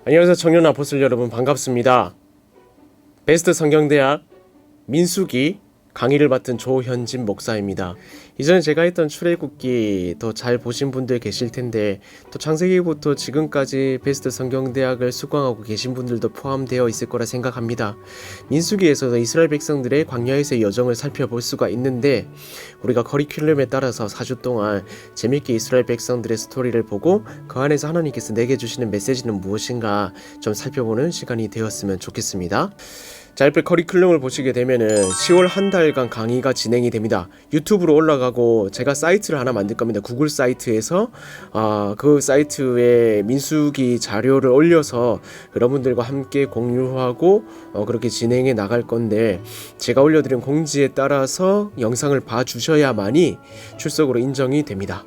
안녕하세요 청년 아포슬 여러분 반갑습니다. 베스트 성경대학 민수기 강의를 맡은 조현진 목사입니다. 이전에 제가 했던 출애굽기 더 잘 보신 분들 계실 텐데 또 창세기부터 지금까지 베스트 성경대학을 수강하고 계신 분들도 포함되어 있을 거라 생각합니다. 민수기에서도 이스라엘 백성들의 광야에서의 여정을 살펴볼 수가 있는데 우리가 커리큘럼에 따라서 4주 동안 재밌게 이스라엘 백성들의 스토리를 보고 그 안에서 하나님께서 내게 주시는 메시지는 무엇인가 좀 살펴보는 시간이 되었으면 좋겠습니다. 자, 옆에 커리큘럼을 보시게 되면은 10월 한 달간 강의가 진행이 됩니다. 유튜브로 올라가고 제가 사이트를 하나 만들 겁니다. 구글 사이트에서 그 사이트에 민수기 자료를 올려서 여러분들과 함께 공유하고 그렇게 진행해 나갈 건데 제가 올려드린 공지에 따라서 영상을 봐주셔야만이 출석으로 인정이 됩니다.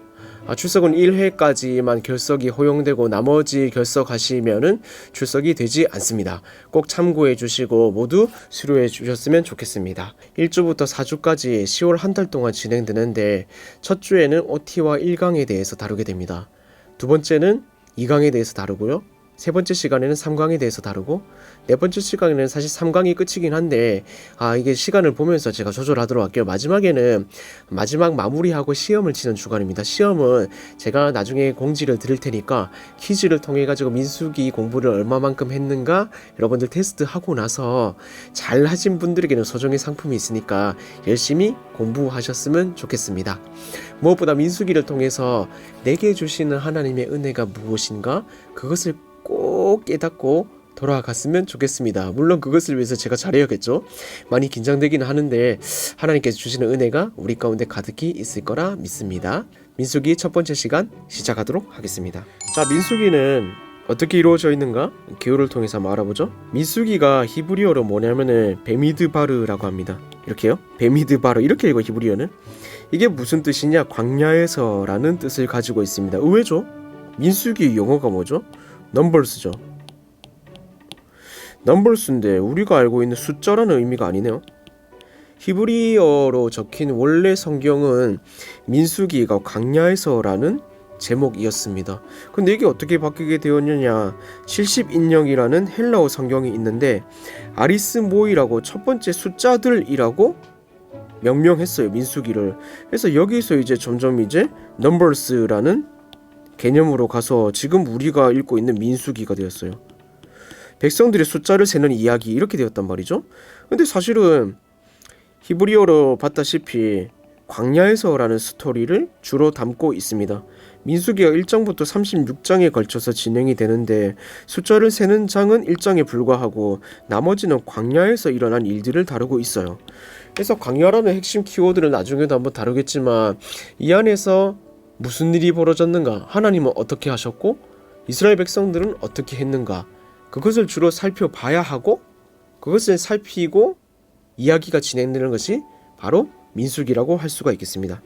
출석은 1회까지만 결석이 허용되고 나머지 결석하시면은 출석이 되지 않습니다. 꼭 참고해 주시고 모두 수료해 주셨으면 좋겠습니다. 1주부터 4주까지 10월 한 달 동안 진행되는데 첫 주에는 OT와 1강에 대해서 다루게 됩니다. 두 번째는 2강에 대해서 다루고요. 세 번째 시간에는 3강에 대해서 다루고 네 번째 시간에는 사실 3강이 끝이긴 한데 이게 시간을 보면서 제가 조절하도록 할게요. 마지막에는 마지막 마무리하고 시험을 치는 주간입니다. 시험은 제가 나중에 공지를 드릴 테니까 퀴즈를 통해 가지고 민수기 공부를 얼마만큼 했는가 여러분들 테스트하고 나서 잘 하신 분들에게는 소정의 상품이 있으니까 열심히 공부하셨으면 좋겠습니다. 무엇보다 민수기를 통해서 내게 주시는 하나님의 은혜가 무엇인가 그것을 꼭 깨닫고 돌아갔으면 좋겠습니다. 물론 그것을 위해서 제가 잘해야겠죠. 많이 긴장되기는 하는데 하나님께서 주시는 은혜가 우리 가운데 가득히 있을 거라 믿습니다. 민수기 첫 번째 시간 시작하도록 하겠습니다. 자, 민수기는 어떻게 이루어져 있는가? 기호를 통해서 한번 알아보죠. 민수기가 히브리어로 뭐냐면은 베미드바르라고 합니다. 이렇게요. 베미드바르 이렇게 읽어 히브리어는. 이게 무슨 뜻이냐? 광야에서라는 뜻을 가지고 있습니다. 의외죠? 민수기 영어가 뭐죠? 넘버스죠. 넘버스인데 우리가 알고 있는 숫자라는 의미가 아니네요. 히브리어로 적힌 원래 성경은 민수기가 광야에서라는 제목이었습니다. 근데 이게 어떻게 바뀌게 되었느냐? 70인령이라는 헬라어 성경이 있는데 아리스모이라고 첫 번째 숫자들이라고 명명했어요. 민수기를. 그래서 여기서 이제 점점 이제 넘버스라는 개념으로 가서 지금 우리가 읽고 있는 민수기가 되었어요. 백성들의 숫자를 세는 이야기 이렇게 되었단 말이죠. 근데 사실은 히브리어로 봤다시피 광야에서라는 스토리를 주로 담고 있습니다. 민수기가 1장부터 36장에 걸쳐서 진행이 되는데 숫자를 세는 장은 1장에 불과하고 나머지는 광야에서 일어난 일들을 다루고 있어요. 그래서 광야라는 핵심 키워드를 나중에도 한번 다루겠지만 이 안에서 무슨 일이 벌어졌는가? 하나님은 어떻게 하셨고 이스라엘 백성들은 어떻게 했는가? 그것을 주로 살펴봐야 하고 그것을 살피고 이야기가 진행되는 것이 바로 민수기라고 할 수가 있겠습니다.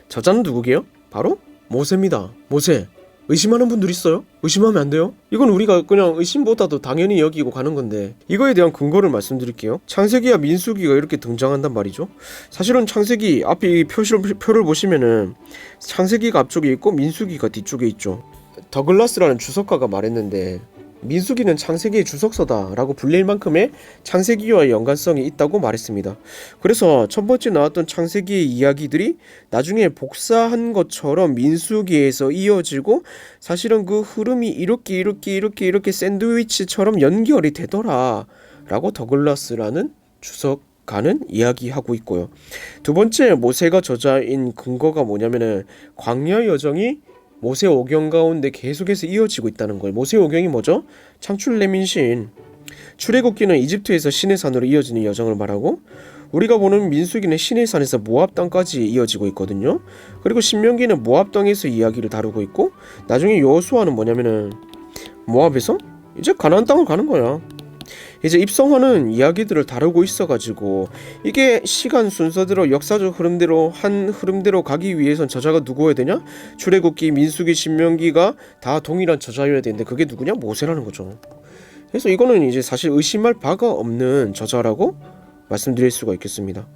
저자는 누구게요? 바로 모세입니다. 모세. 의심하는 분들 있어요? 의심하면 안 돼요? 이건 우리가 그냥 의심보다도 당연히 여기고 가는 건데 이거에 대한 근거를 말씀드릴게요. 창세기와 민수기가 이렇게 등장한단 말이죠. 사실은 창세기 앞에 이 표를 보시면은 창세기가 앞쪽에 있고 민수기가 뒤쪽에 있죠. 더글라스라는 주석가가 말했는데 민수기는 창세기의 주석서다라고 불릴 만큼의 창세기와 연관성이 있다고 말했습니다. 그래서 첫 번째 나왔던 창세기의 이야기들이 나중에 복사한 것처럼 민수기에서 이어지고 사실은 그 흐름이 이렇게 샌드위치처럼 연결이 되더라 라고 더글라스라는 주석가는 이야기하고 있고요. 두 번째 모세가 저자인 근거가 뭐냐면은 광야 여정이 모세 오경 가운데 계속해서 이어지고 있다는 거예요. 모세 오경이 뭐죠? 창출 레민신. 출애굽기는 이집트에서 시내산으로 이어지는 여정을 말하고 우리가 보는 민수기는 시내산에서 모압 땅까지 이어지고 있거든요. 그리고 신명기는 모압 땅에서 이야기를 다루고 있고 나중에 여호수아는 뭐냐면은 모압에서 이제 가나안 땅을 가는 거야. 이제 입성하는 이야기들을 다루고 있어가지고 이게 시간 순서대로 역사적 흐름대로 한 흐름대로 가기 위해선 저자가 누구여야 되냐? 출애굽기, 민수기, 신명기가 다 동일한 저자여야 되는데 그게 누구냐? 모세라는 거죠. 그래서 이거는 이제 사실 의심할 바가 없는 저자라고 말씀드릴 수가 있겠습니다.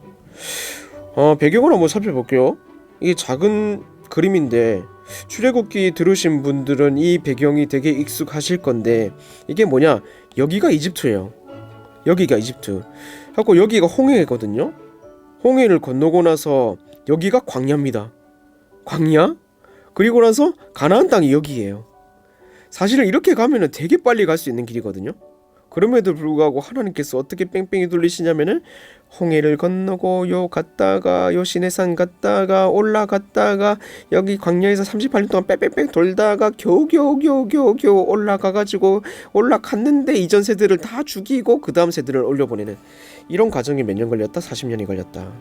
배경을 한번 살펴볼게요. 이게 작은 그림인데 출애굽기 들으신 분들은 이 배경이 되게 익숙하실 건데 이게 뭐냐? 여기가 이집트예요. 여기가 이집트. 하고 여기가 홍해거든요. 홍해를 건너고 나서 여기가 광야입니다. 광야? 그리고 나서 가나안 땅이 여기예요. 사실은 이렇게 가면은 되게 빨리 갈 수 있는 길이거든요. 그럼에도 불구하고 하나님께서 어떻게 뺑뺑이 돌리시냐면은 홍해를 건너고 요 갔다가 요 시내산 갔다가 올라갔다가 여기 광야에서 38년 동안 뺑뺑뺑 돌다가 겨우 올라가가지고 올라갔는데 이전 세대를 다 죽이고 그 다음 세대를 올려보내는 이런 과정이 몇 년 걸렸다? 40년이 걸렸다.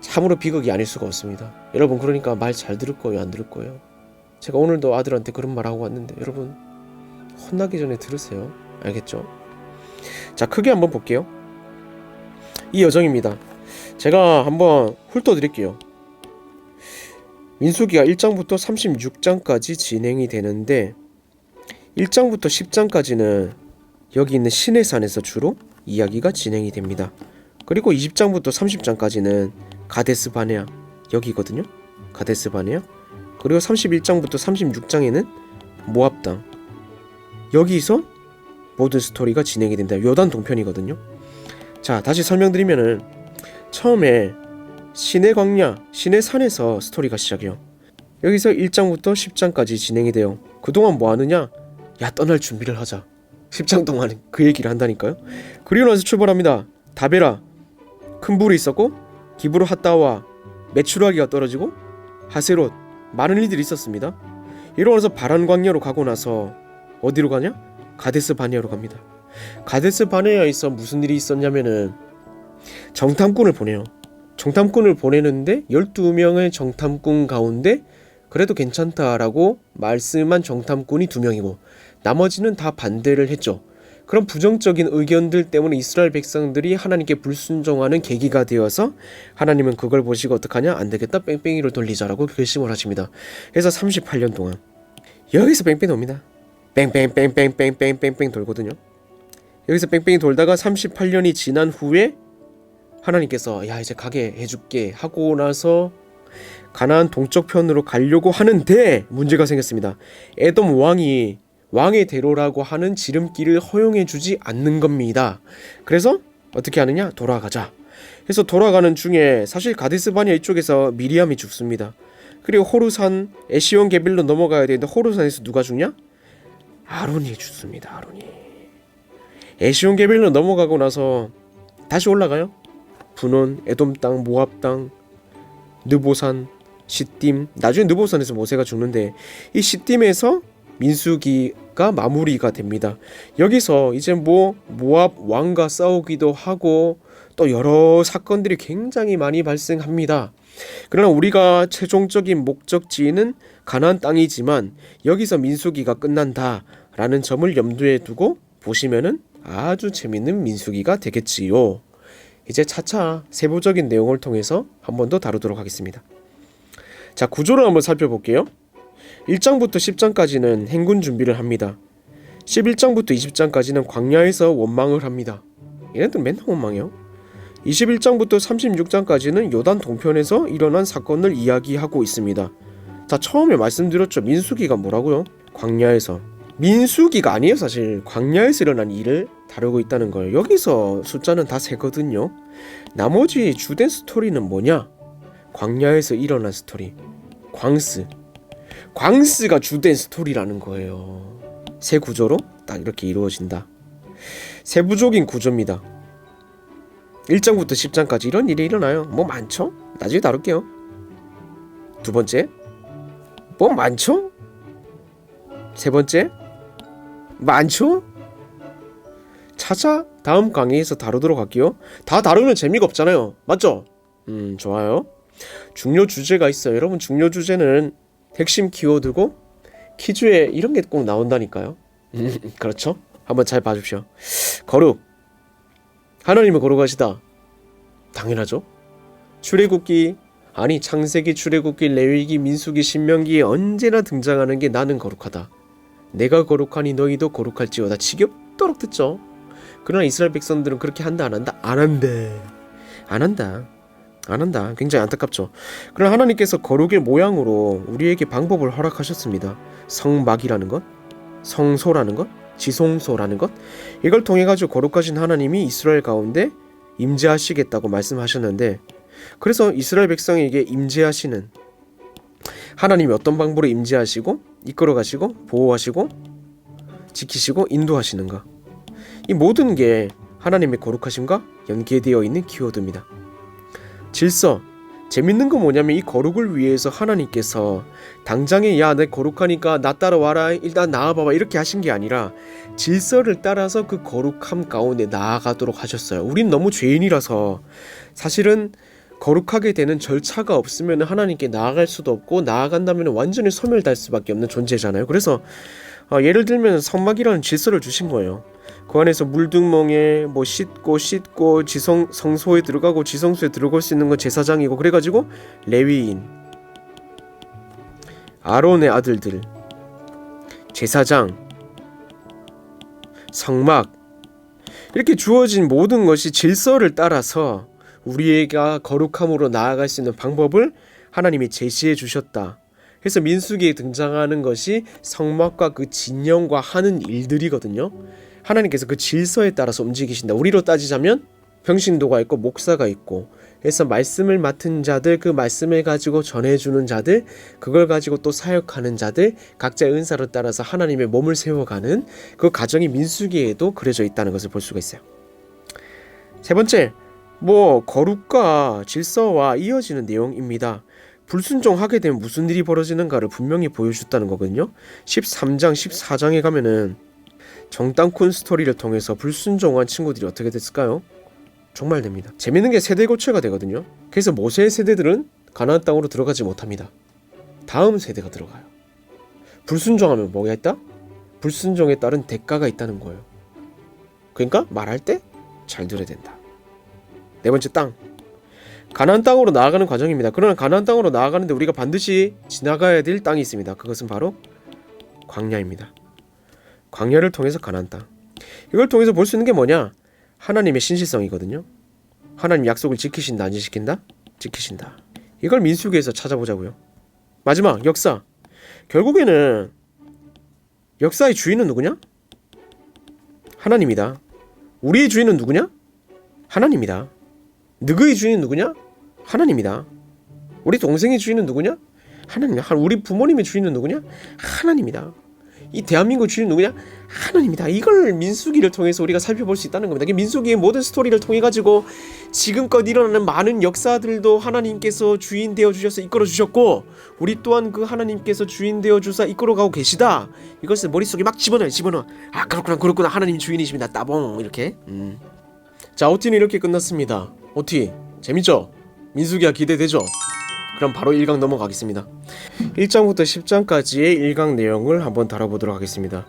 참으로 비극이 아닐 수가 없습니다. 여러분, 그러니까 말 잘 들을 거예요, 안 들을 거예요? 제가 오늘도 아들한테 그런 말 하고 왔는데 여러분, 혼나기 전에 들으세요. 알겠죠? 자, 크게 한번 볼게요. 이 여정입니다. 제가 한번 훑어드릴게요. 민수기가 1장부터 36장까지 진행이 되는데 1장부터 10장까지는 여기 있는 시내산에서 주로 이야기가 진행이 됩니다. 그리고 20장부터 30장까지는 가데스 바네아 여기거든요. 가데스 바네아. 그리고 31장부터 36장에는 모압 땅. 여기서 모든 스토리가 진행이 됩니다. 요단 동편이거든요. 자, 다시 설명드리면은 처음에 시내 광야, 시내 산에서 스토리가 시작해요. 여기서 1장부터 10장까지 진행이 돼요. 그동안 뭐 하느냐? 야, 떠날 준비를 하자. 10장 동안 그 얘기를 한다니까요. 그리고 나서 출발합니다. 다베라, 큰 불이 있었고 기브로 핫다와 메추라기가 떨어지고 하세롯, 많은 일들이 있었습니다. 이러고 나서 바란 광야로 가고 나서 어디로 가냐? 가데스 바네아로 갑니다. 가데스 바네아에서 무슨 일이 있었냐면은 정탐꾼을 보내요. 정탐꾼을 보내는데 12명의 정탐꾼 가운데 그래도 괜찮다라고 말씀한 정탐꾼이 2명이고 나머지는 다 반대를 했죠. 그런 부정적인 의견들 때문에 이스라엘 백성들이 하나님께 불순종하는 계기가 되어서 하나님은 그걸 보시고 어떡하냐? 안되겠다, 뺑뺑이를 돌리자라고 결심을 하십니다. 그래서 38년 동안 여기서 뺑뺑이 돕니다. 뺑뺑뺑뺑뺑뺑뺑뺑 돌거든요. 여기서 뺑뺑이 돌다가 38년이 지난 후에 하나님께서 야, 이제 가게 해줄게 하고 나서 가나안 동쪽 편으로 가려고 하는데 문제가 생겼습니다. 에돔 왕이 왕의 대로라고 하는 지름길을 허용해주지 않는 겁니다. 그래서 어떻게 하느냐? 돌아가자. 그래서 돌아가는 중에 사실 가데스 바네아 이쪽에서 미리암이 죽습니다. 그리고 호르산 에시온 게빌로 넘어가야 되는데 호르산에서 누가 죽냐? 아론이 죽습니다. 아론이. 에시온 게빌로 넘어가고 나서 다시 올라가요. 분온, 에돔 땅, 모압 땅, 느보산, 시딤. 나중에 느보산에서 모세가 죽는데 이 시딤에서 민수기가 마무리가 됩니다. 여기서 이제 모압 왕과 싸우기도 하고 또 여러 사건들이 굉장히 많이 발생합니다. 그러나 우리가 최종적인 목적지는 가나안 땅이지만 여기서 민수기가 끝난다라는 점을 염두에 두고 보시면은 아주 재밌는 민수기가 되겠지요. 이제 차차 세부적인 내용을 통해서 한 번 더 다루도록 하겠습니다. 자, 구조를 한번 살펴볼게요. 1장부터 10장까지는 행군 준비를 합니다. 11장부터 20장까지는 광야에서 원망을 합니다. 얘네들 맨날 원망해요. 21장부터 36장까지는 요단 동편에서 일어난 사건을 이야기하고 있습니다. 자, 처음에 말씀드렸죠. 민수기가 뭐라고요? 광야에서. 민수기가 아니에요. 사실 광야에서 일어난 일을 다루고 있다는 거예요. 여기서 숫자는 다 세거든요. 나머지 주된 스토리는 뭐냐? 광야에서 일어난 스토리. 광스가 주된 스토리라는 거예요. 세 구조로 딱 이렇게 이루어진다. 세부적인 구조입니다. 1장부터 10장까지 이런 일이 일어나요. 뭐 많죠? 나중에 다룰게요. 두 번째, 뭐 많죠? 세 번째, 많죠? 차차 다음 강의에서 다루도록 할게요. 다 다루면 재미가 없잖아요. 맞죠? 좋아요. 중요 주제가 있어요. 여러분, 중요 주제는 핵심 키워드고 퀴즈에 이런 게 꼭 나온다니까요. 그렇죠? 한번 잘 봐주십시오. 거룩. 하나님은 거룩하시다. 당연하죠. 출애굽기, 아니 창세기, 출애굽기, 레위기, 민수기, 신명기에 언제나 등장하는 게 나는 거룩하다. 내가 거룩하니 너희도 거룩할지어다. 지겹도록 듣죠. 그러나 이스라엘 백성들은 그렇게 한다 안 한다? 안 한대. 안 한다. 안 한다. 굉장히 안타깝죠. 그러나 하나님께서 거룩의 모양으로 우리에게 방법을 허락하셨습니다. 성막이라는 것, 성소라는 것, 지성소라는 것, 이걸 통해 가지고 거룩하신 하나님이 이스라엘 가운데 임재하시겠다고 말씀하셨는데, 그래서 이스라엘 백성에게 임재하시는 하나님이 어떤 방법으로 임재하시고 이끌어 가시고 보호하시고 지키시고 인도하시는가, 이 모든 게 하나님의 거룩하심과 연계되어 있는 키워드입니다. 질서, 재밌는 건 뭐냐면 이 거룩을 위해서 하나님께서 당장에 야 내 거룩하니까 나 따라와라, 일단 나와봐봐 이렇게 하신 게 아니라 질서를 따라서 그 거룩함 가운데 나아가도록 하셨어요. 우린 너무 죄인이라서 사실은 거룩하게 되는 절차가 없으면 하나님께 나아갈 수도 없고, 나아간다면 완전히 소멸될 수밖에 없는 존재잖아요. 그래서 예를 들면 성막이라는 질서를 주신 거예요. 그 안에서 물등멍에 뭐 씻고 성소에 들어가고 지성소에 들어갈 수 있는 건 제사장이고, 그래가지고 레위인, 아론의 아들들, 제사장, 성막, 이렇게 주어진 모든 것이 질서를 따라서 우리가 거룩함으로 나아갈 수 있는 방법을 하나님이 제시해 주셨다. 그래서 민수기에 등장하는 것이 성막과 그 진영과 하는 일들이거든요. 하나님께서 그 질서에 따라서 움직이신다. 우리로 따지자면 평신도가 있고 목사가 있고, 그래서 말씀을 맡은 자들, 그 말씀을 가지고 전해주는 자들, 그걸 가지고 또 사역하는 자들, 각자의 은사를 따라서 하나님의 몸을 세워가는 그 과정이 민수기에도 그려져 있다는 것을 볼 수가 있어요. 세 번째, 거룩과 질서와 이어지는 내용입니다. 불순종하게 되면 무슨 일이 벌어지는가를 분명히 보여줬다는 거거든요. 13장, 14장에 가면은 정땅쿤 스토리를 통해서 불순종한 친구들이 어떻게 됐을까요? 정말 됩니다. 재밌는 게 세대 교체가 되거든요. 그래서 모세의 세대들은 가나안 땅으로 들어가지 못합니다. 다음 세대가 들어가요. 불순종하면 뭐가 있다? 불순종에 따른 대가가 있다는 거예요. 그러니까 말할 때 잘 들어야 된다. 네 번째, 땅. 가나안 땅으로 나아가는 과정입니다. 그러나 가나안 땅으로 나아가는데 우리가 반드시 지나가야 될 땅이 있습니다. 그것은 바로 광야입니다. 광야를 통해서 가나안 땅. 이걸 통해서 볼 수 있는 게 뭐냐? 하나님의 신실성이거든요. 하나님 약속을 지키신다, 안 지킨다? 지키신다. 이걸 민수기에서 찾아보자고요. 마지막, 역사. 결국에는 역사의 주인은 누구냐? 하나님이다. 우리의 주인은 누구냐? 하나님이다. 너의 주인은 누구냐? 하나님이다. 우리 동생의 주인은 누구냐? 하나님이다. 우리 부모님의 주인은 누구냐? 하나님이다. 이 대한민국 주인은 누구냐? 하나님이다. 이걸 민수기를 통해서 우리가 살펴볼 수 있다는 겁니다. 민수기의 모든 스토리를 통해 가지고 지금껏 일어나는 많은 역사들도 하나님께서 주인 되어 주셔서 이끌어 주셨고, 우리 또한 그 하나님께서 주인 되어 주사 이끌어가고 계시다. 이것을 머릿속에 막 집어넣어요. 아, 그렇구나. 하나님 주인이십니다. 따봉 이렇게. 자, OT는 이렇게 끝났습니다. OT 재밌죠? 민수기가 기대되죠? 그럼 바로 1강 넘어가겠습니다. 1장부터 10장까지의 1강 내용을 한번 다뤄보도록 하겠습니다.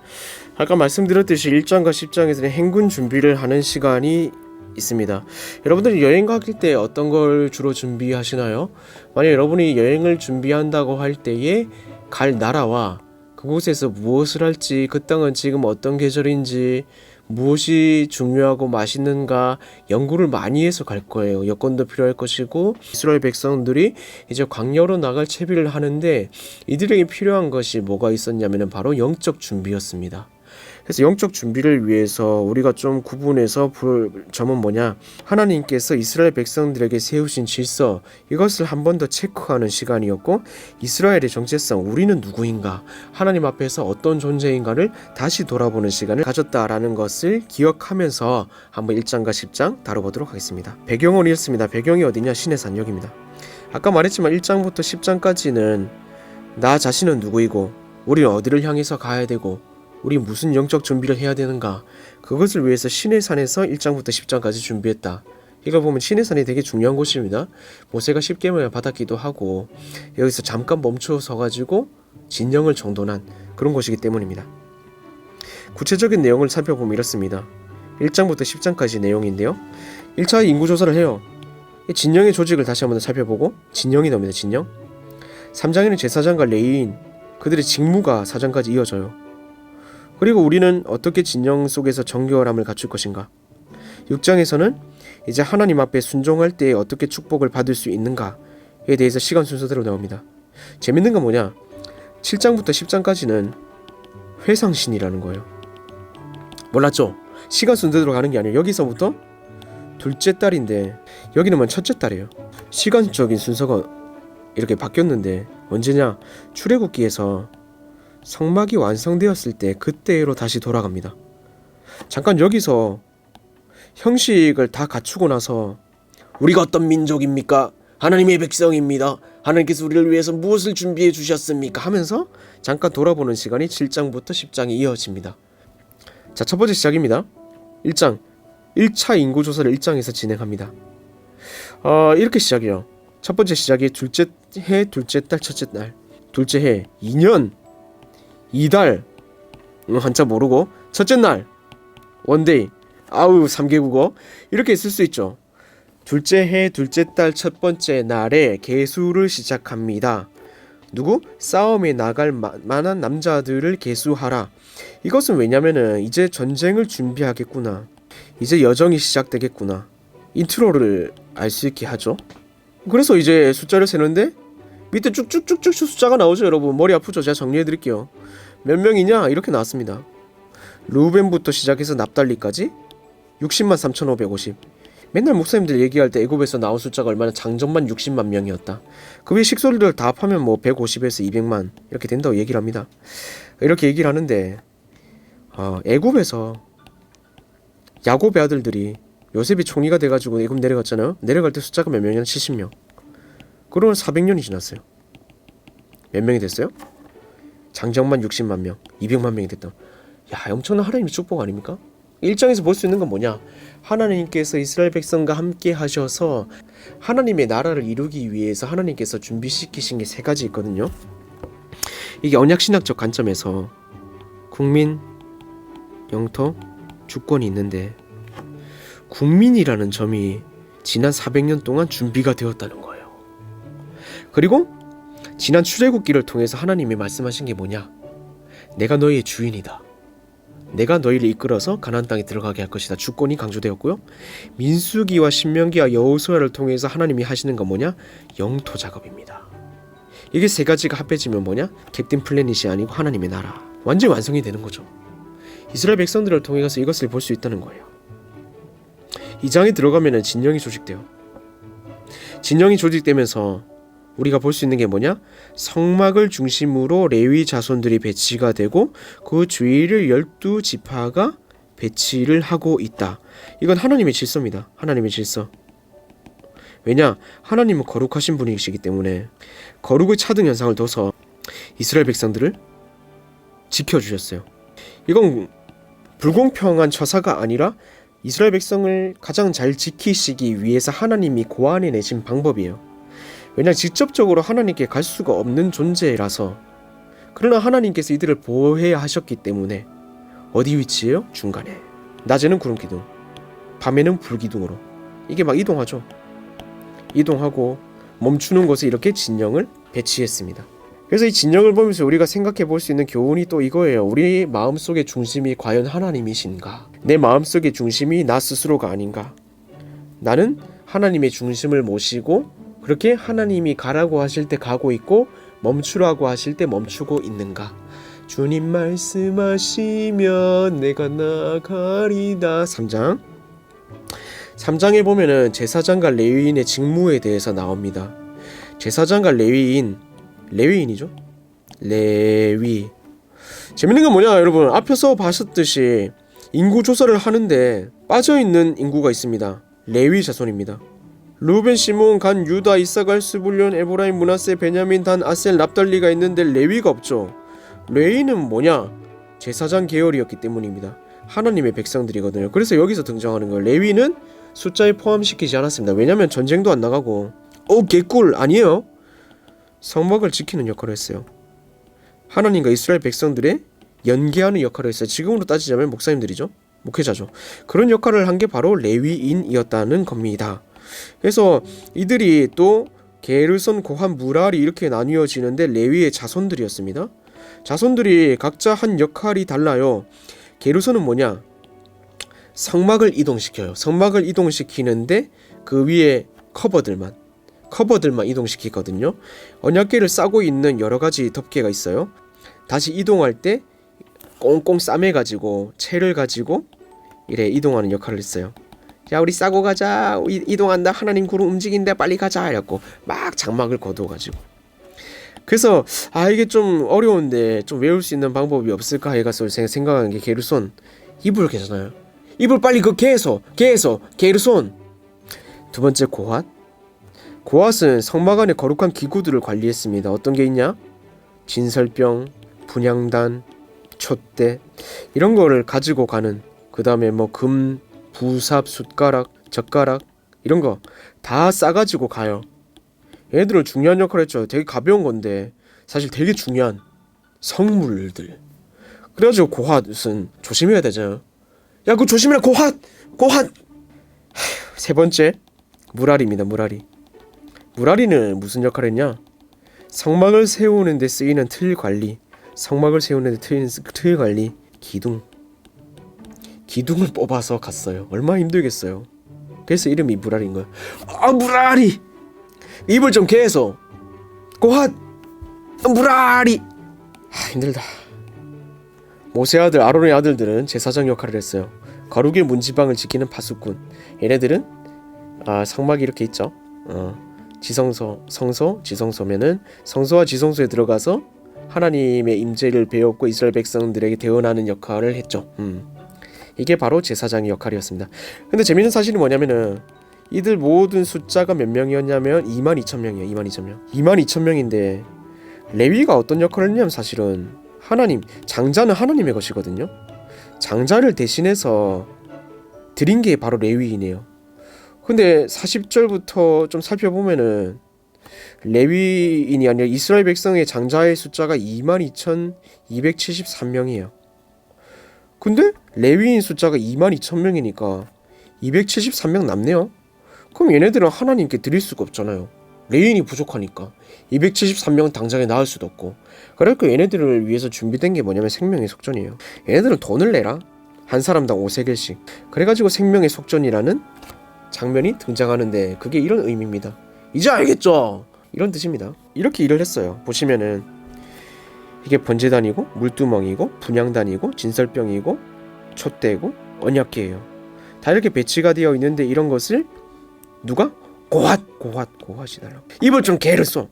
아까 말씀드렸듯이 1장과 10장에서는 행군 준비를 하는 시간이 있습니다. 여러분들이 여행 가실 때 어떤 걸 주로 준비하시나요? 만약 여러분이 여행을 준비한다고 할 때에 갈 나라와 그곳에서 무엇을 할지, 그 땅은 지금 어떤 계절인지, 무엇이 중요하고 맛있는가 연구를 많이 해서 갈 거예요. 여권도 필요할 것이고, 이스라엘 백성들이 이제 광야로 나갈 채비를 하는데 이들에게 필요한 것이 뭐가 있었냐면 바로 영적 준비였습니다. 그래서 영적 준비를 위해서 우리가 좀 구분해서 볼 점은 뭐냐, 하나님께서 이스라엘 백성들에게 세우신 질서, 이것을 한 번 더 체크하는 시간이었고, 이스라엘의 정체성, 우리는 누구인가, 하나님 앞에서 어떤 존재인가를 다시 돌아보는 시간을 가졌다라는 것을 기억하면서 한번 1장과 10장 다뤄보도록 하겠습니다. 배경은 이렇습니다. 배경이 어디냐? 시내산역입니다. 아까 말했지만 1장부터 10장까지는 나 자신은 누구이고, 우리는 어디를 향해서 가야 되고, 우리 무슨 영적 준비를 해야 되는가, 그것을 위해서 시내산에서 1장부터 10장까지 준비했다. 이걸 보면 시내산이 되게 중요한 곳입니다. 모세가 10계명을 받았기도 하고, 여기서 잠깐 멈춰서 가지고 진영을 정돈한 그런 곳이기 때문입니다. 구체적인 내용을 살펴보면 이렇습니다. 1장부터 10장까지 내용인데요, 1차 인구조사를 해요. 진영의 조직을 다시 한번 살펴보고, 진영이 나옵니다. 진영. 3장에는 제사장과 레위인, 그들의 직무가 4장까지 이어져요. 그리고 우리는 어떻게 진영 속에서 정결함을 갖출 것인가. 6장에서는 이제 하나님 앞에 순종할 때 어떻게 축복을 받을 수 있는가에 대해서 시간 순서대로 나옵니다. 재밌는 건 뭐냐? 7장부터 10장까지는 회상신이라는 거예요. 몰랐죠? 시간 순서대로 가는 게 아니에요. 여기서부터 둘째 딸인데 여기는 뭐 첫째 딸이에요. 시간적인 순서가 이렇게 바뀌었는데 언제냐? 출애굽기에서 성막이 완성되었을 때 그때로 다시 돌아갑니다. 잠깐 여기서 형식을 다 갖추고 나서 우리가 어떤 민족입니까? 하나님의 백성입니다. 하나님께서 우리를 위해서 무엇을 준비해 주셨습니까? 하면서 잠깐 돌아보는 시간이 7장부터 10장이 이어집니다. 자, 첫 번째 시작입니다. 1장 1차 인구조사를 1장에서 진행합니다. 이렇게 시작해요. 첫 번째 시작이 둘째 해, 둘째 달, 첫째 날. 둘째 해 2년 2달 한자 모르고 첫째 날 원데이 3개 국어 이렇게 쓸 수 있죠. 둘째 해 둘째 달 첫 번째 날에 계수를 시작합니다. 누구? 싸움에 나갈 만한 남자들을 계수하라. 이것은 왜냐면은 이제 전쟁을 준비하겠구나. 이제 여정이 시작되겠구나. 인트로를 알 수 있게 하죠. 그래서 이제 숫자를 세는데 밑에 쭉쭉쭉쭉 숫자가 나오죠. 여러분 머리 아프죠? 제가 정리해드릴게요. 몇 명이냐? 이렇게 나왔습니다. 루벤부터 시작해서 납달리까지 60만 3,550. 맨날 목사님들 얘기할 때 애굽에서 나온 숫자가 얼마나 장정만 60만 명이었다. 그 위에 식솔들 다 합하면 뭐 150에서 200만 이렇게 된다고 얘기를 합니다. 이렇게 얘기를 하는데 애굽에서 야곱의 아들들이 요셉이 총리가 돼가지고 애굽 내려갔잖아요. 내려갈 때 숫자가 몇 명이냐? 70명. 그러면 400년이 지났어요. 몇 명이 됐어요? 장정만 60만 명, 200만 명이 됐다. 야, 엄청난 하나님의 축복 아닙니까? 1장에서 볼 수 있는 건 뭐냐? 하나님께서 이스라엘 백성과 함께 하셔서 하나님의 나라를 이루기 위해서 하나님께서 준비시키신 게 세 가지 있거든요. 이게 언약신학적 관점에서 국민, 영토, 주권이 있는데 국민이라는 점이 지난 400년 동안 준비가 되었다는 거예요. 그리고 지난 출애굽기를 통해서 하나님이 말씀하신 게 뭐냐? 내가 너희의 주인이다. 내가 너희를 이끌어서 가나안 땅에 들어가게 할 것이다. 주권이 강조되었고요. 민수기와 신명기와 여호수아를 통해서 하나님이 하시는 건 뭐냐? 영토 작업입니다. 이게 세 가지가 합해지면 뭐냐? 캡틴 플래닛이 아니고 하나님의 나라. 완전히 완성이 되는 거죠. 이스라엘 백성들을 통해서 이것을 볼 수 있다는 거예요. 이 장에 들어가면 진영이 조직돼요. 진영이 조직되면서 우리가 볼 수 있는 게 뭐냐? 성막을 중심으로 레위 자손들이 배치가 되고 그 주위를 12지파가 배치를 하고 있다. 이건 하나님의 질서입니다. 하나님의 질서. 왜냐? 하나님은 거룩하신 분이시기 때문에 거룩의 차등 현상을 둬서 이스라엘 백성들을 지켜주셨어요. 이건 불공평한 처사가 아니라 이스라엘 백성을 가장 잘 지키시기 위해서 하나님이 고안해 내신 방법이에요. 왜냐하면 직접적으로 하나님께 갈 수가 없는 존재라서. 그러나 하나님께서 이들을 보호해야 하셨기 때문에 어디 위치에요? 중간에. 낮에는 구름기둥, 밤에는 불기둥으로 이게 막 이동하죠. 이동하고 멈추는 곳에 이렇게 진영을 배치했습니다. 그래서 이 진영을 보면서 우리가 생각해 볼 수 있는 교훈이 또 이거예요. 우리 마음속의 중심이 과연 하나님이신가? 내 마음속의 중심이 나 스스로가 아닌가? 나는 하나님의 중심을 모시고 그렇게 하나님이 가라고 하실 때 가고 있고 멈추라고 하실 때 멈추고 있는가? 주님 말씀하시면 내가 나가리다. 3장 3장에 보면은 제사장과 레위인의 직무에 대해서 나옵니다. 제사장과 레위인이죠. 레위. 재밌는 건 뭐냐 여러분, 앞에서 봤었듯이 인구 조사를 하는데 빠져있는 인구가 있습니다. 레위 자손입니다. 루벤, 시몬, 간, 유다, 이사갈, 스불론, 에브라임, 므낫세, 베냐민, 단, 아셀, 납달리가 있는데 레위가 없죠. 레위는 뭐냐? 제사장 계열이었기 때문입니다. 하나님의 백성들이거든요. 그래서 여기서 등장하는 거예요. 레위는 숫자에 포함시키지 않았습니다. 왜냐면 전쟁도 안 나가고 개꿀 아니에요. 성막을 지키는 역할을 했어요. 하나님과 이스라엘 백성들의 연계하는 역할을 했어요. 지금으로 따지자면 목사님들이죠. 목회자죠. 그런 역할을 한 게 바로 레위인이었다는 겁니다. 그래서 이들이 또 게르손, 고한, 무랄이 이렇게 나뉘어지는데 레위의 자손들이었습니다. 자손들이 각자 한 역할이 달라요. 게르손은 뭐냐? 성막을 이동시켜요. 성막을 이동시키는데 그 위에 커버들만 이동시키거든요. 언약궤를 싸고 있는 여러 가지 덮개가 있어요. 다시 이동할 때 꽁꽁 싸매가지고 채를 가지고 이래 이동하는 역할을 했어요. 자, 우리 싸고 가자. 이동한다. 하나님 구름 움직인다. 빨리 가자. 이랬고 막 장막을 거두어가지고. 그래서 이게 좀 어려운데 좀 외울 수 있는 방법이 없을까 해가서 생각한 게 게르손. 이불 괜찮아요. 이불 빨리 그 게르손. 두 번째 고핫. 고핫은 성막 안에 거룩한 기구들을 관리했습니다. 어떤 게 있냐? 진설병, 분향단, 촛대 이런 거를 가지고 가는. 그 다음에 뭐 금, 부삽, 숟가락, 젓가락 이런 거 다 싸가지고 가요. 얘네들은 중요한 역할을 했죠. 되게 가벼운 건데 사실 되게 중요한 성물들. 그래가지고 고핫은 조심해야 되잖아요. 야, 그거 조심해라. 고핫. 세 번째 무라리입니다. 무라리는 무슨 역할을 했냐? 성막을 세우는 데 쓰이는 틀 관리. 기둥을 뽑아서 갔어요. 얼마나 힘들겠어요. 그래서 이름이 무라리인 거야. 무라리. 입을 좀 개서 고핫 무라리. 힘들다. 모세 아들 아론의 아들들은 제사장 역할을 했어요. 거룩의 문지방을 지키는 파수꾼. 얘네들은 성막이 이렇게 있죠. 지성소면은 성소와 지성소에 들어가서 하나님의 임재를 배웠고 이스라엘 백성들에게 대언하는 역할을 했죠. 이게 바로 제사장의 역할이었습니다. 근데 재밌는 사실이 뭐냐면은 이들 모든 숫자가 몇 명이었냐면 22,000명이에요. 22,000명인데 레위가 어떤 역할을 했냐면 사실은 장자는 하나님의 것이거든요. 장자를 대신해서 드린 게 바로 레위인이에요. 근데 40절부터 좀 살펴보면은 레위인이 아니라 이스라엘 백성의 장자의 숫자가 22,273명이에요. 근데 레위인 숫자가 22,000명이니까 273명 남네요. 그럼 얘네들은 하나님께 드릴 수가 없잖아요. 레위인이 부족하니까 273명은 당장에 낳을 수도 없고. 그러니까 얘네들을 위해서 준비된 게 뭐냐면 생명의 속전이에요. 얘네들은 돈을 내라. 한 사람당 5세겔씩. 그래가지고 생명의 속전이라는 장면이 등장하는데 그게 이런 의미입니다. 이제 알겠죠? 이런 뜻입니다. 이렇게 일을 했어요. 보시면은 이게 번제단이고 물두멍이고 분향단이고 진설병이고 촛대고 언약궤예요. 다 이렇게 배치가 되어 있는데 이런 것을 누가? 고핫이 달라. 입을 좀 게르손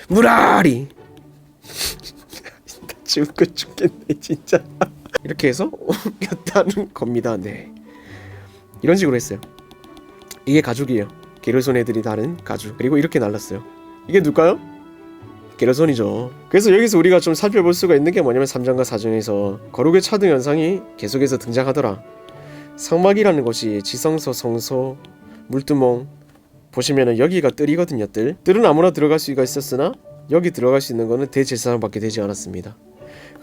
무라리. 죽고 죽겠네 진짜. 이렇게 해서 옮겼다는 겁니다. 네, 이런 식으로 했어요. 이게 가죽이에요. 게르손 애들이 다른 가죽. 그리고 이렇게 날랐어요. 이게 누가요? 게르손이죠. 그래서 여기서 우리가 좀 살펴볼 수가 있는 게 뭐냐면 3장과 4장에서 거룩의 차등 현상이 계속해서 등장하더라. 성막이라는 것이 지성소, 성소, 물두멍 보시면은 여기가 뜰이거든요. 뜰은 아무나 들어갈 수가 있었으나 여기 들어갈 수 있는 거는 대제사장밖에 되지 않았습니다.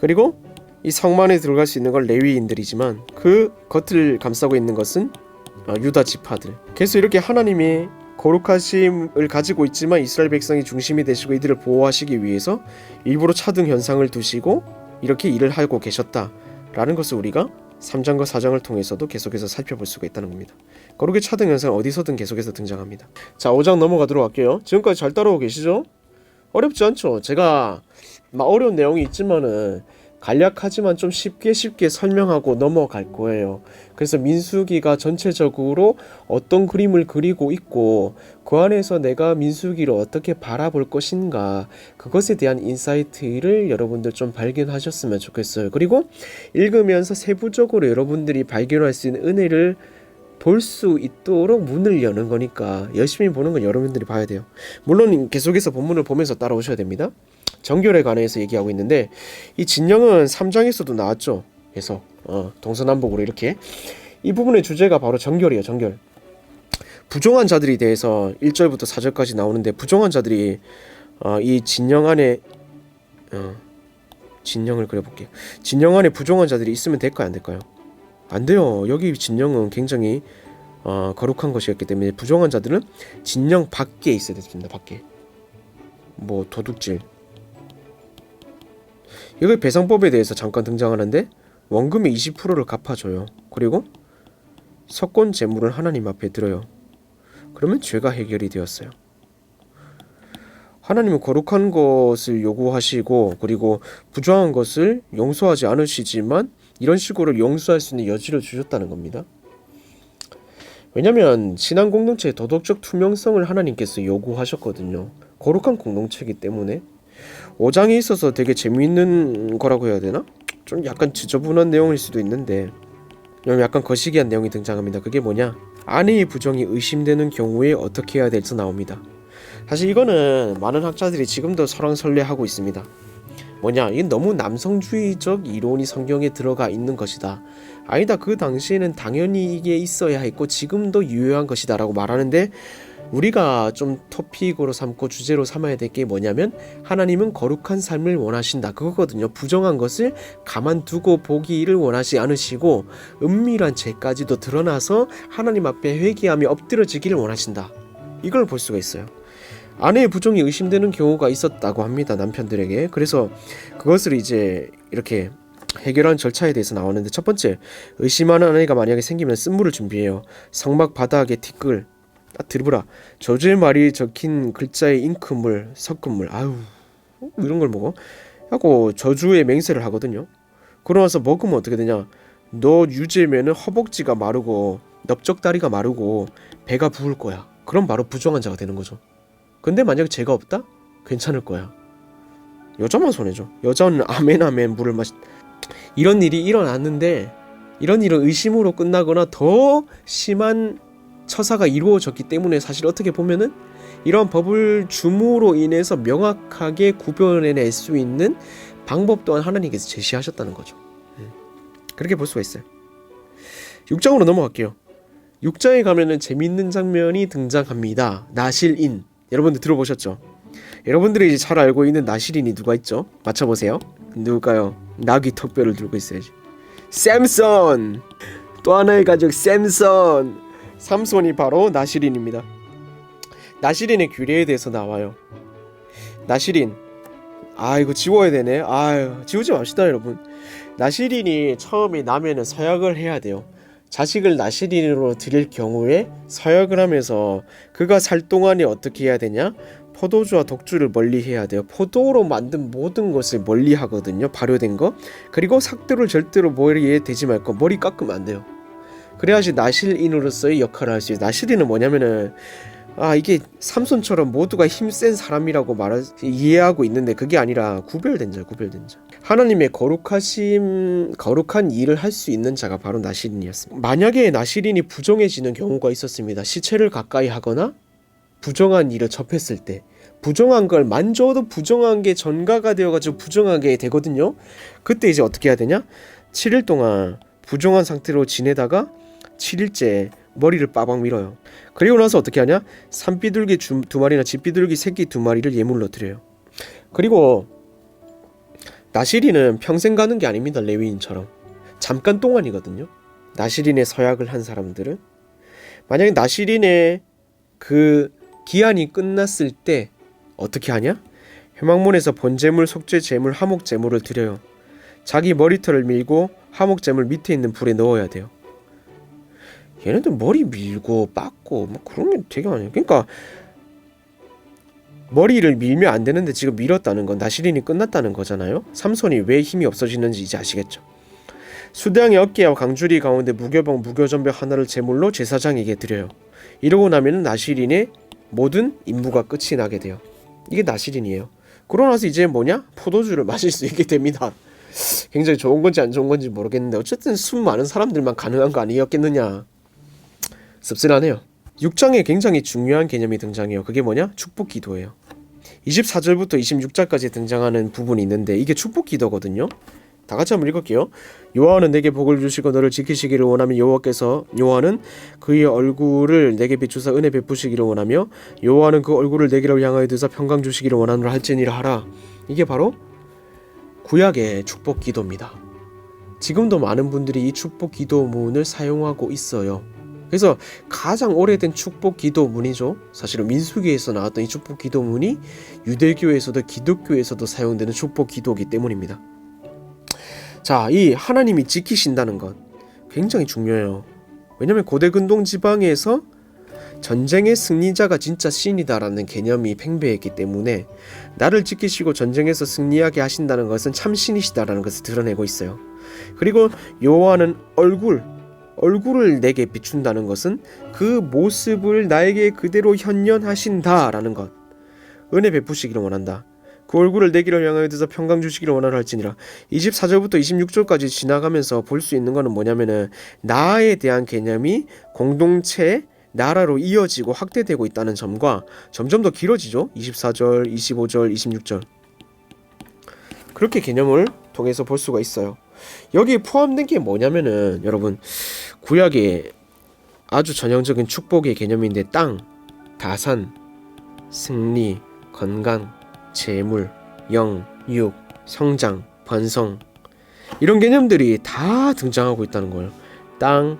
그리고 이 성만에 들어갈 수 있는 건 레위인들이지만 그 겉을 감싸고 있는 것은 유다 지파들. 그래서 이렇게 하나님이 거룩하심을 가지고 있지만 이스라엘 백성이 중심이 되시고 이들을 보호하시기 위해서 일부러 차등 현상을 두시고 이렇게 일을 하고 계셨다라는 것을 우리가 3장과 4장을 통해서도 계속해서 살펴볼 수가 있다는 겁니다. 거룩의 차등 현상은 어디서든 계속해서 등장합니다. 자, 5장 넘어가도록 할게요. 지금까지 잘 따라오고 계시죠? 어렵지 않죠? 제가 막 어려운 내용이 있지만은 간략하지만 좀 쉽게 설명하고 넘어갈 거예요. 그래서 민수기가 전체적으로 어떤 그림을 그리고 있고 그 안에서 내가 민수기를 어떻게 바라볼 것인가, 그것에 대한 인사이트를 여러분들 좀 발견하셨으면 좋겠어요. 그리고 읽으면서 세부적으로 여러분들이 발견할 수 있는 은혜를 볼 수 있도록 문을 여는 거니까 열심히 보는 건 여러분들이 봐야 돼요. 물론 계속해서 본문을 보면서 따라오셔야 됩니다. 정결에 관해서 얘기하고 있는데 이 진영은 3장에서도 나왔죠. 그래서 동서남북으로 이렇게 이 부분의 주제가 바로 정결이에요. 정결. 부정한 자들에 대해서 1절부터 4절까지 나오는데 진영을 그려볼게요. 진영 안에 부정한 자들이 있으면 될까요? 안 될까요? 안 돼요. 여기 진영은 굉장히 거룩한 것이었기 때문에 부정한 자들은 진영 밖에 있어야 됐습니다. 밖에. 뭐 도둑질. 여기 배상법에 대해서 잠깐 등장하는데 원금의 20%를 갚아줘요. 그리고 석권 제물을 하나님 앞에 드려요. 그러면 죄가 해결이 되었어요. 하나님은 거룩한 것을 요구하시고 그리고 부정한 것을 용서하지 않으시지만 이런 식으로 용서할 수 있는 여지를 주셨다는 겁니다. 왜냐하면 신앙 공동체의 도덕적 투명성을 하나님께서 요구하셨거든요. 거룩한 공동체이기 때문에. 5장에 있어서 되게 재미있는 거라고 해야 되나? 좀 약간 지저분한 내용일 수도 있는데 약간 거시기한 내용이 등장합니다. 그게 뭐냐? 아내의 부정이 의심되는 경우에 어떻게 해야 될지 나옵니다. 사실 이거는 많은 학자들이 지금도 설왕설래하고 있습니다. 뭐냐? 이게 너무 남성주의적 이론이 성경에 들어가 있는 것이다. 아니다. 그 당시에는 당연히 이게 있어야 했고 지금도 유효한 것이다 라고 말하는데, 우리가 좀 토픽으로 삼고 주제로 삼아야 될 게 뭐냐면 하나님은 거룩한 삶을 원하신다 그거거든요. 부정한 것을 가만두고 보기를 원하지 않으시고 은밀한 죄까지도 드러나서 하나님 앞에 회개하며 엎드려지기를 원하신다. 이걸 볼 수가 있어요. 아내의 부정이 의심되는 경우가 있었다고 합니다. 남편들에게. 그래서 그것을 이제 이렇게 해결하는 절차에 대해서 나오는데, 첫 번째, 의심하는 아내가 만약에 생기면 쓴물을 준비해요. 성막 바닥에 티끌 들으라, 저주의 말이 적힌 글자의 잉크물, 섞은물, 아유 이런 걸 먹어? 하고 저주의 맹세를 하거든요. 그러고 나서 먹으면 어떻게 되냐? 너 유죄면은 허벅지가 마르고 넓적다리가 마르고 배가 부을 거야. 그럼 바로 부정한 자가 되는 거죠. 근데 만약에 죄가 없다? 괜찮을 거야. 여자만 손해죠. 여자는 아멘 물을 이런 일이 일어났는데, 이런 일은 의심으로 끝나거나 더 심한 처사가 이루어졌기 때문에 사실 어떻게 보면은 이런 법을 줌으로 인해서 명확하게 구별해낼 수 있는 방법 또한 하나님께서 제시하셨다는 거죠. 그렇게 볼 수가 있어요. 6장으로 넘어갈게요. 6장에 가면은 재밌는 장면이 등장합니다. 나실인. 여러분들 들어보셨죠? 여러분들이 이제 잘 알고 있는 나실인이 누가 있죠? 맞춰보세요. 누굴까요? 나귀 턱뼈를 들고 있어야지. 샘선! 또 하나의 가족 샘선! 삼손이 바로 나실인입니다. 나실인의 규례에 대해서 나와요. 나실인, 이거 지워야 되네. 지우지 맙시다 여러분. 나실인이 처음에 나면은 서약을 해야 돼요. 자식을 나실인으로 드릴 경우에 서약을 하면서 그가 살 동안에 어떻게 해야 되냐? 포도주와 독주를 멀리 해야 돼요. 포도로 만든 모든 것을 멀리 하거든요. 발효된 거. 그리고 삭도를 절대로 머리에 대지 말고 머리 깎으면 안 돼요. 그래야지 나실인으로서의 역할을 할 수 있어요. 나실인은 뭐냐면은 이게 삼손처럼 모두가 힘센 사람이라고 이해하고 있는데 그게 아니라 구별된 자. 하나님의 거룩한 일을 할 수 있는 자가 바로 나실인이었습니다. 만약에 나실인이 부정해지는 경우가 있었습니다. 시체를 가까이 하거나 부정한 일을 접했을 때, 부정한 걸 만져도 부정한 게 전가가 되어가지고 부정하게 되거든요. 그때 이제 어떻게 해야 되냐? 7일 동안 부정한 상태로 지내다가 7일째 머리를 빠박 밀어요. 그리고 나서 어떻게 하냐? 산비둘기 2마리나 집비둘기 새끼 2마리를 예물로 드려요. 그리고 나실인은 평생 가는 게 아닙니다. 레위인처럼 잠깐 동안이거든요. 나실인의 서약을 한 사람들은. 만약에 나실인의 그 기한이 끝났을 때 어떻게 하냐? 회막문에서 번제물, 속죄제물, 화목제물을 드려요. 자기 머리털을 밀고 화목제물 밑에 있는 불에 넣어야 돼요. 얘네들 머리 밀고 빻고 그런 게 되게 많아요. 그러니까 머리를 밀면 안 되는데 지금 밀었다는 건 나실인이 끝났다는 거잖아요. 삼손이 왜 힘이 없어지는지 이제 아시겠죠? 수량의 어깨와 강주리 가운데 무교병, 무교전병 하나를 제물로 제사장에게 드려요. 이러고 나면 나실인의 모든 임무가 끝이 나게 돼요. 이게 나실인이에요. 그러고 나서 이제 뭐냐? 포도주를 마실 수 있게 됩니다. 굉장히 좋은 건지 안 좋은 건지 모르겠는데 어쨌든 숨 많은 사람들만 가능한 거 아니었겠느냐. 씁쓸하네요. 6장에 굉장히 중요한 개념이 등장해요. 그게 뭐냐? 축복 기도예요. 24절부터 26절까지 등장하는 부분이 있는데 이게 축복 기도거든요. 다 같이 한번 읽을게요. 여호와는 내게 복을 주시고 너를 지키시기를 원하며 여호와는 그의 얼굴을 내게 비추사 은혜 베푸시기를 원하며 여호와는 그 얼굴을 내게로 향하여 드사 평강 주시기를 원하노라 할지니라 하라. 이게 바로 구약의 축복 기도입니다. 지금도 많은 분들이 이 축복 기도문을 사용하고 있어요. 그래서 가장 오래된 축복 기도문이죠. 사실은 민수기에서 나왔던 이 축복 기도문이 유대교에서도 기독교에서도 사용되는 축복 기도이기 때문입니다. 자, 이 하나님이 지키신다는 것, 굉장히 중요해요. 왜냐면 고대 근동 지방에서 전쟁의 승리자가 진짜 신이다라는 개념이 팽배했기 때문에 나를 지키시고 전쟁에서 승리하게 하신다는 것은 참 신이시다라는 것을 드러내고 있어요. 그리고 여호와는 얼굴을 내게 비춘다는 것은 그 모습을 나에게 그대로 현현하신다라는 것. 은혜 베푸시기를 원한다. 그 얼굴을 내 길을 향하여 드서 평강 주시기를 원하라 할지니라. 24절부터 26절까지 지나가면서 볼 수 있는 거는 뭐냐면은 나에 대한 개념이 공동체 나라로 이어지고 확대되고 있다는 점과 점점 더 길어지죠. 24절, 25절, 26절. 그렇게 개념을 통해서 볼 수가 있어요. 여기에 포함된 게 뭐냐면은 여러분 구약의 아주 전형적인 축복의 개념인데 땅, 다산, 승리, 건강, 재물, 영, 육, 성장, 번성 이런 개념들이 다 등장하고 있다는 거예요. 땅,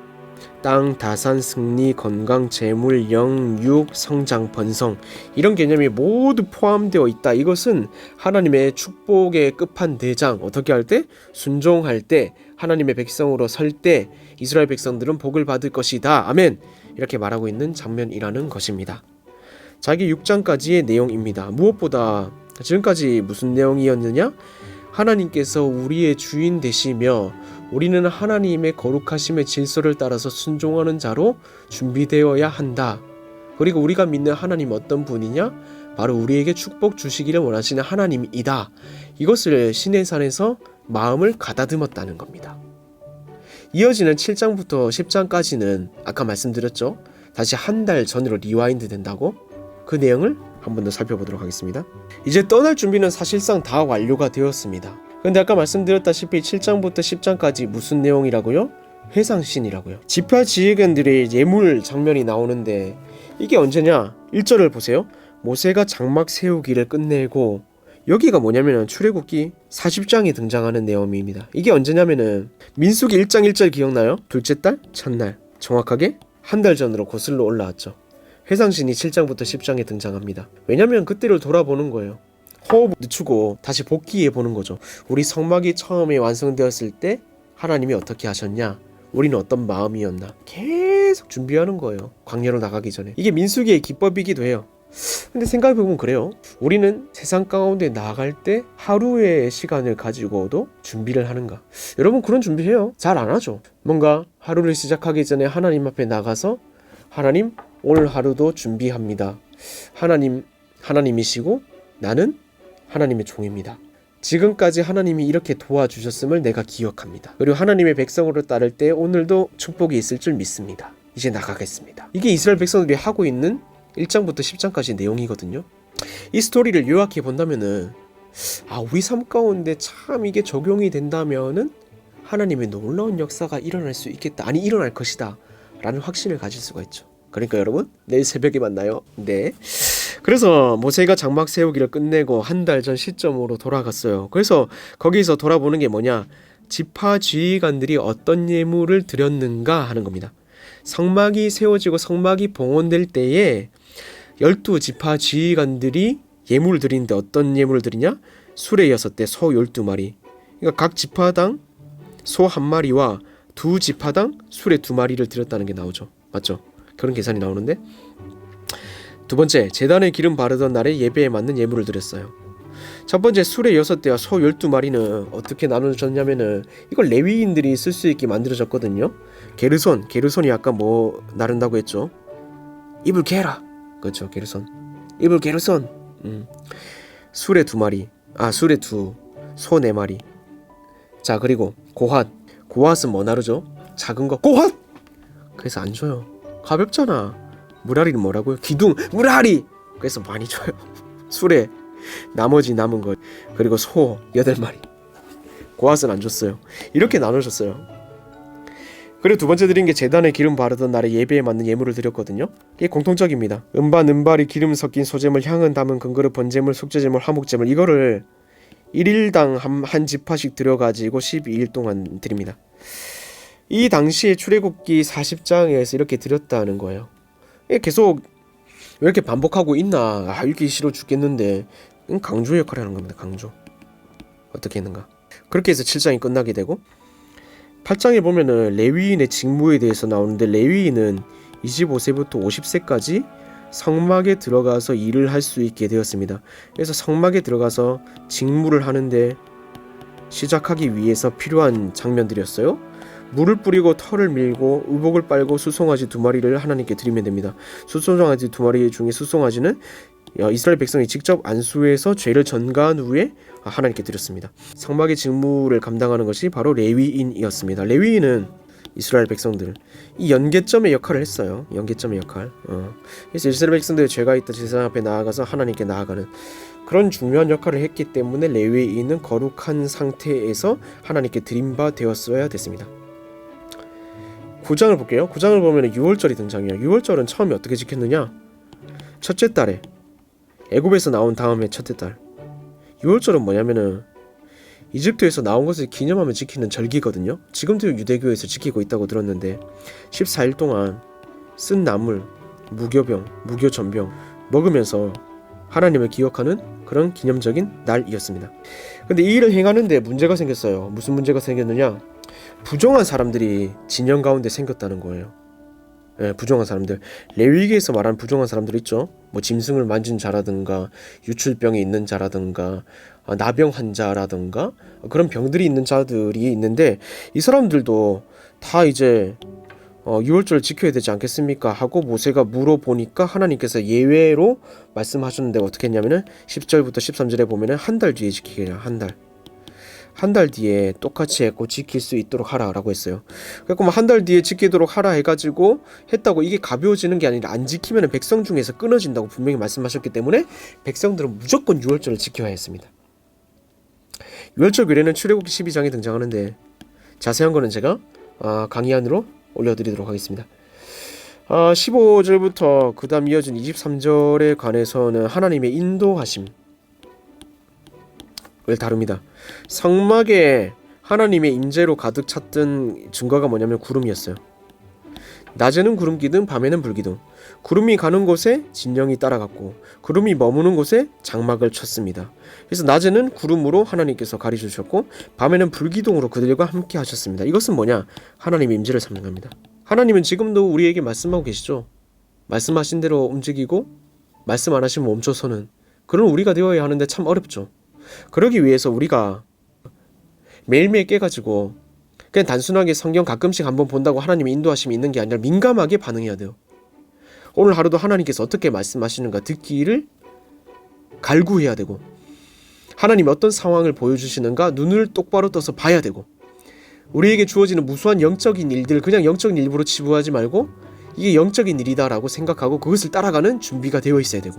다산, 승리, 건강, 재물, 영, 육, 성장, 번성 이런 개념이 모두 포함되어 있다. 이것은 하나님의 축복의 끝판대장. 어떻게 할 때? 순종할 때, 하나님의 백성으로 설 때 이스라엘 백성들은 복을 받을 것이다. 아멘. 이렇게 말하고 있는 장면이라는 것입니다. 자, 이게 6장까지의 내용입니다. 무엇보다 지금까지 무슨 내용이었느냐? 하나님께서 우리의 주인 되시며 우리는 하나님의 거룩하심의 질서를 따라서 순종하는 자로 준비되어야 한다. 그리고 우리가 믿는 하나님 어떤 분이냐? 바로 우리에게 축복 주시기를 원하시는 하나님이다. 이것을 시내산에서 마음을 가다듬었다는 겁니다. 이어지는 7장부터 10장까지는 아까 말씀드렸죠. 다시 한 달 전으로 리와인드 된다고? 그 내용을 한 번 더 살펴보도록 하겠습니다. 이제 떠날 준비는 사실상 다 완료가 되었습니다. 근데 아까 말씀드렸다시피 7장부터 10장까지 무슨 내용이라고요? 회상신이라고요. 지파 지휘관들의 예물 장면이 나오는데 이게 언제냐? 1절을 보세요. 모세가 장막 세우기를 끝내고 여기가 뭐냐면은 출애굽기 40장에 등장하는 내용입니다. 이게 언제냐면은 민수기 1장 1절 기억나요? 둘째 달 첫날 정확하게 한 달 전으로 거슬러 올라왔죠. 회상신이 7장부터 10장에 등장합니다. 왜냐면 그때를 돌아보는 거예요. 호흡 늦추고 다시 복귀해 보는 거죠. 우리 성막이 처음에 완성되었을 때 하나님이 어떻게 하셨냐? 우리는 어떤 마음이었나? 계속 준비하는 거예요. 광야로 나가기 전에. 이게 민수기의 기법이기도 해요. 근데 생각해보면 그래요. 우리는 세상 가운데 나아갈 때 하루의 시간을 가지고도 준비를 하는가? 여러분 그런 준비해요? 잘 안 하죠. 뭔가 하루를 시작하기 전에 하나님 앞에 나가서 하나님 오늘 하루도 준비합니다. 하나님이시고 나는 하나님의 종입니다. 지금까지 하나님이 이렇게 도와주셨음을 내가 기억합니다. 그리고 하나님의 백성으로 따를 때 오늘도 축복이 있을 줄 믿습니다. 이제 나가겠습니다. 이게 이스라엘 백성들이 하고 있는 1장부터 10장까지 내용이거든요. 이 스토리를 요약해 본다면은 우리 삶 가운데 참 이게 적용이 된다면은 하나님의 놀라운 역사가 일어날 수 있겠다. 아니 일어날 것이다. 라는 확신을 가질 수가 있죠. 그러니까 여러분 내일 새벽에 만나요. 네. 그래서 모세가 장막 세우기를 끝내고 한 달 전 시점으로 돌아갔어요. 그래서 거기서 돌아보는 게 뭐냐? 지파 지휘관들이 어떤 예물을 드렸는가 하는 겁니다. 성막이 세워지고 성막이 봉헌될 때에 12지파 지휘관들이 예물을 드리는데 어떤 예물을 드리냐? 수레 6대, 소 12마리. 그러니까 각 지파당 소 1마리와 두 지파당 수레 2마리를 드렸다는 게 나오죠. 맞죠? 그런 계산이 나오는데 두 번째, 제단에 기름 바르던 날에 예배에 맞는 예물을 드렸어요. 첫 번째 수레 6대와 소 12마리는 어떻게 나눠졌냐면은 이걸 레위인들이 쓸 수 있게 만들어졌거든요. 게르손이 아까 뭐 나른다고 했죠. 이불 개라. 그렇죠. 게르손. 이불 게르손. 수레 2마리. 수레 2. 소 4마리. 자, 그리고 고핫은 뭐 나르죠? 작은 거 고핫. 그래서 안 줘요. 가볍잖아. 무라리는 뭐라고요? 기둥 무라리. 그래서 많이 줘요. 수레 나머지 남은 것 그리고 소 8마리. 고핫은 안 줬어요. 이렇게 나눠줬어요. 그리고 두 번째 드린 게 제단에 기름 바르던 날에 예배에 맞는 예물을 드렸거든요. 이게 공통적입니다. 음반, 은발이 기름 섞인 소재물, 향은 담은 금그릇, 번제물, 속죄제물, 화목제물 이거를 1일당 한 지파씩 들여가지고 12일 동안 드립니다. 이 당시에 출애굽기 40장에서 이렇게 드렸다는 거예요. 계속 왜 이렇게 반복하고 있나? 읽기 싫어 죽겠는데 강조 역할을 하는 겁니다. 강조. 어떻게 했는가? 그렇게 해서 7장이 끝나게 되고 8장에 보면은 레위인의 직무에 대해서 나오는데 레위인은 25세부터 50세까지 성막에 들어가서 일을 할 수 있게 되었습니다. 그래서 성막에 들어가서 직무를 하는데 시작하기 위해서 필요한 장면들이었어요. 물을 뿌리고 털을 밀고 의복을 빨고 수송아지 2마리를 하나님께 드리면 됩니다. 수송아지 2마리 중에 수송아지는 이스라엘 백성이 직접 안수해서 죄를 전가한 후에 하나님께 드렸습니다. 성막의 직무를 감당하는 것이 바로 레위인이었습니다. 레위인은 이스라엘 백성들 이 연계점의 역할을 했어요. 연계점의 역할. 그래서 이스라엘 백성들의 죄가 있다 제사 앞에 나아가서 하나님께 나아가는 그런 중요한 역할을 했기 때문에 레위인은 거룩한 상태에서 하나님께 드림바 되었어야 됐습니다. 9장을 볼게요. 9장을 보면 6월절이 등장해요. 6월절은 처음에 어떻게 지켰느냐? 첫째 달에 애굽에서 나온 다음에 첫째 달. 6월절은 뭐냐면은 이집트에서 나온 것을 기념하며 지키는 절기거든요. 지금도 유대교에서 지키고 있다고 들었는데 14일 동안 쓴 나물, 무교병, 무교전병 먹으면서 하나님을 기억하는 그런 기념적인 날이었습니다. 근데 이 일을 행하는데 문제가 생겼어요. 무슨 문제가 생겼느냐? 부정한 사람들이 진영 가운데 생겼다는 거예요. 부정한 사람들. 레위기에서 말하는 부정한 사람들 있죠. 뭐 짐승을 만진 자라든가 유출병이 있는 자라든가 나병 환자라든가 그런 병들이 있는 자들이 있는데 이 사람들도 다 이제 6월절 지켜야 되지 않겠습니까? 하고 모세가 물어보니까 하나님께서 예외로 말씀하셨는데 어떻게 했냐면은 10절부터 13절에 보면은 한 달 뒤에 지키게 해요. 한 달 뒤에 똑같이 했고 지킬 수 있도록 하라라고 했어요. 그래서 한 달 뒤에 지키도록 하라 해가지고 했다고 이게 가벼워지는 게 아니라 안 지키면 백성 중에서 끊어진다고 분명히 말씀하셨기 때문에 백성들은 무조건 6월절을 지켜야 했습니다. 6월절 규례는 출애굽기 12장에 등장하는데 자세한 거는 제가 강의 안으로 올려드리도록 하겠습니다. 15절부터 그 다음 이어진 23절에 관해서는 하나님의 인도하심을 다룹니다. 성막에 하나님의 임재로 가득 찼던 증거가 뭐냐면 구름이었어요. 낮에는 구름 기둥, 밤에는 불 기둥. 구름이 가는 곳에 진령이 따라갔고 구름이 머무는 곳에 장막을 쳤습니다. 그래서 낮에는 구름으로 하나님께서 가리주셨고 밤에는 불 기둥으로 그들과 함께 하셨습니다. 이것은 뭐냐? 하나님의 임재를 상징합니다. 하나님은 지금도 우리에게 말씀하고 계시죠. 말씀하신 대로 움직이고 말씀 안 하시면 멈춰서는 그런 우리가 되어야 하는데 참 어렵죠. 그러기 위해서 우리가 매일매일 깨가지고 그냥 단순하게 성경 가끔씩 한번 본다고 하나님의 인도하심이 있는 게 아니라 민감하게 반응해야 돼요. 오늘 하루도 하나님께서 어떻게 말씀하시는가 듣기를 갈구해야 되고 하나님이 어떤 상황을 보여주시는가 눈을 똑바로 떠서 봐야 되고 우리에게 주어지는 무수한 영적인 일들 그냥 영적인 일부로 치부하지 말고 이게 영적인 일이다라고 생각하고 그것을 따라가는 준비가 되어 있어야 되고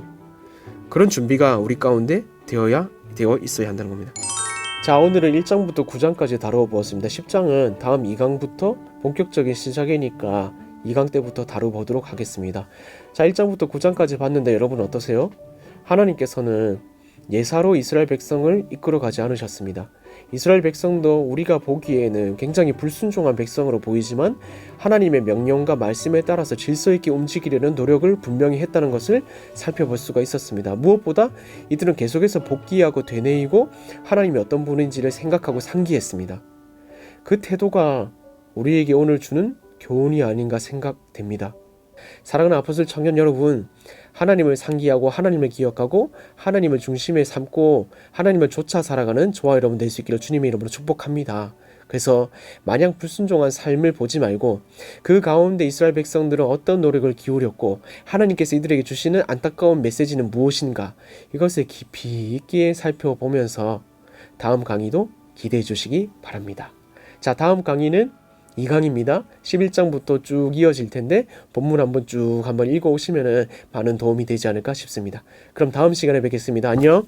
그런 준비가 우리 가운데 되어 있어야 한다는 겁니다. 자, 오늘은 1장부터 9장까지 다루어 보았습니다. 10장은 다음 2강부터 본격적인 시작이니까 2강 때부터 다뤄보도록 하겠습니다. 자, 1장부터 9장까지 봤는데 여러분 어떠세요? 하나님께서는 예사로 이스라엘 백성을 이끌어 가지 않으셨습니다. 이스라엘 백성도 우리가 보기에는 굉장히 불순종한 백성으로 보이지만 하나님의 명령과 말씀에 따라서 질서 있게 움직이려는 노력을 분명히 했다는 것을 살펴볼 수가 있었습니다. 무엇보다 이들은 계속해서 복귀하고 되뇌이고 하나님이 어떤 분인지를 생각하고 상기했습니다. 그 태도가 우리에게 오늘 주는 교훈이 아닌가 생각됩니다. 사랑하는 아포스톨 청년 여러분, 하나님을 상기하고 하나님을 기억하고 하나님을 중심에 삼고 하나님을 쫓아 살아가는 저와 여러분 될 수 있기를 주님의 이름으로 축복합니다. 그래서 마냥 불순종한 삶을 보지 말고 그 가운데 이스라엘 백성들은 어떤 노력을 기울였고 하나님께서 이들에게 주시는 안타까운 메시지는 무엇인가 이것을 깊이 있게 살펴보면서 다음 강의도 기대해 주시기 바랍니다. 자, 다음 강의는 2강입니다. 11장부터 쭉 이어질 텐데 본문 한번 읽어 오시면 많은 도움이 되지 않을까 싶습니다. 그럼 다음 시간에 뵙겠습니다. 안녕.